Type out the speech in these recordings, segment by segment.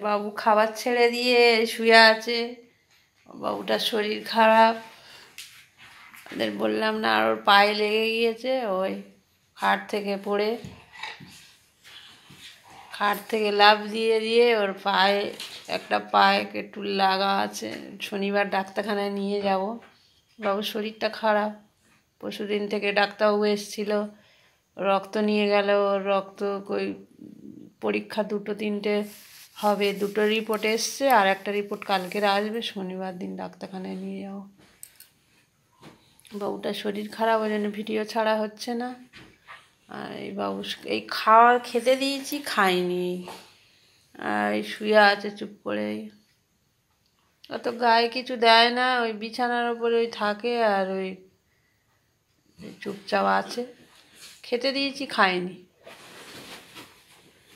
বাবু খাবার ছেড়ে দিয়ে শুয়ে আছে। বাবুটার শরীর খারাপ, ওদের বললাম না, আর ওর পায়ে লেগে গিয়েছে। ওই খাট থেকে লাফ দিয়ে দিয়ে ওর পায়ে, একটা পায়ে একটু লাগা আছে। শনিবার ডাক্তারখানায় নিয়ে যাব। বাবুর শরীরটা খারাপ। পরশুদিন থেকে ডাক্তারবাবু এসেছিল, রক্ত নিয়ে গেল। ওর রক্ত ওই পরীক্ষা 2-3টে হবে, 2টো রিপোর্ট এসছে, আর একটা রিপোর্ট কালকের আসবে। শনিবার দিন ডাক্তারখানায় নিয়ে যাব। বাবুটার শরীর খারাপ, ওই জন্য ভিডিও ছাড়া হচ্ছে না। আর এই বাবু এই খেতে দিয়েছি, খায়নি, আর এই শুয়ে আছে চুপ করে। অত গায়ে কিছু দেয় না, ওই বিছানার ওপরে ওই থাকে, আর ওই চুপচাপ আছে। খেতে দিয়েছি, খায়নি।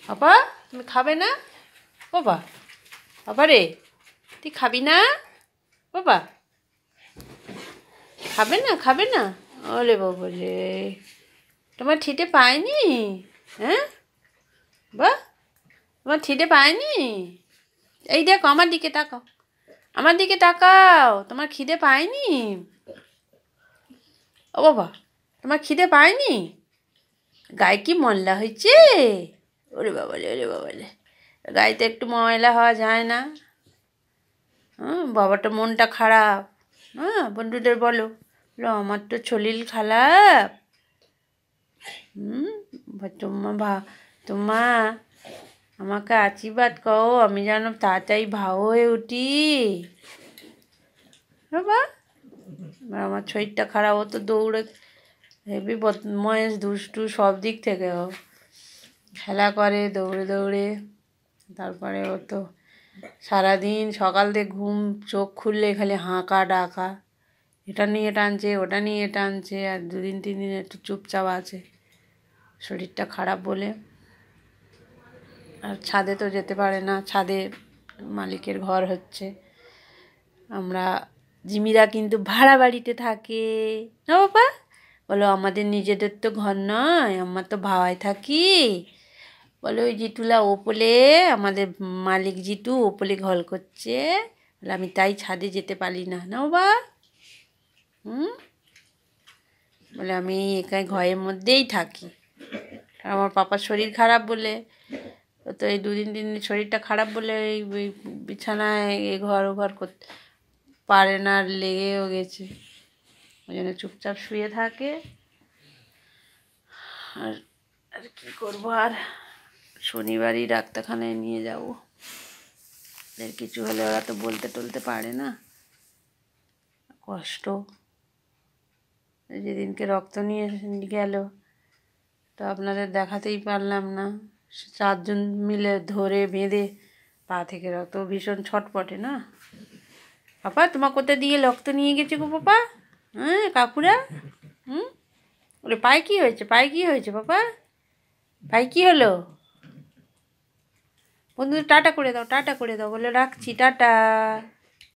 বাবা তুমি খাবে না? বাবা, বাবা রে, তুই খাবি না? বাবা খাবে না? ওলে বাবা রে, তোমার খিদে পায়নি? হ্যাঁ বা, তোমার খিদে পায়নি? এই দেখো, আমার দিকে তাকাও, আমার দিকে তাকাও। তোমার খিদে পায়নি? ও বাবা, তোমার খিদে পায়নি? গায়ে কি ময়লা হয়েছে? ওরে বাবালে, ওরে বাবালে, গায়েতে একটু ময়লা হওয়া যায় না? হ্যাঁ, বাবাটা মনটা খারাপ। হ্যাঁ, বন্ধুদের বলো, আমার তো শরীর খারাপ। তোমা আমাকে আশীর্বাদ করো, আমি যেন তাড়াতাড়ি ভালো হয়ে উঠি। বাবা, আমার শরীরটা খারাপ, ও তো দৌড়ে হেবি বদমাইশ, দুষ্টু, সব দিক থেকে ও খেলা করে দৌড়ে দৌড়ে। তারপরে ও তো সারাদিন সকাল থেকে চোখ খুললে খালি হাঁকা ডাকা, এটা নিয়ে টানছে, ওটা নিয়ে টানছে। আর 2-3 দিন একটু চুপচাপ আছে, শরীরটা খারাপ বলে। আর ছাদে তো যেতে পারে না, ছাদে মালিকের ঘর হচ্ছে। আমরা জিমিরা কিন্তু ভাড়া বাড়িতে থাকে না বাবা? বলো, আমাদের নিজেদের তো ঘর নয়, আমরা তো ভাড়ায় থাকি। বলো, ওই জিতুলা ওপলে, আমাদের মালিক জিতু ওপলে ঘর করছে, বলে আমি তাই ছাদে যেতে পারি না। না বাবা? বলে আমি একাই ঘরের মধ্যেই থাকি। আমার পাপার শরীর খারাপ বলে, তো এই 2-3 দিন শরীরটা খারাপ বলে এই বিছানায় ঘর ও ঘর করতে পারে না, লেগেও গেছে। ওই জন্য চুপচাপ শুয়ে থাকে। আর আর কী করবো, আর শনিবারই ডাক্তারখানায় নিয়ে যাব। এর কিছু হলে ওরা তো বলতে টলতে পারে না, কষ্ট। যেদিনকে রক্ত নিয়ে গেল, তো আপনাদের দেখাতেই পারলাম না। 4জন মিলে ধরে বেঁধে পা থেকে রক্ত, ভীষণ ছটপটে না। পাপা, তোমার কোথায় দিয়ে রক্ত নিয়ে গেছে গো পাপা? হ্যাঁ কাকুরা? ওরে পায়ে কী হয়েছে? পায়ে কী হয়েছে পাপা? পায়ে কী হলো? বন্ধুদের টাটা করে দাও, টাটা করে দাও, বলে রাখছি, টাটা।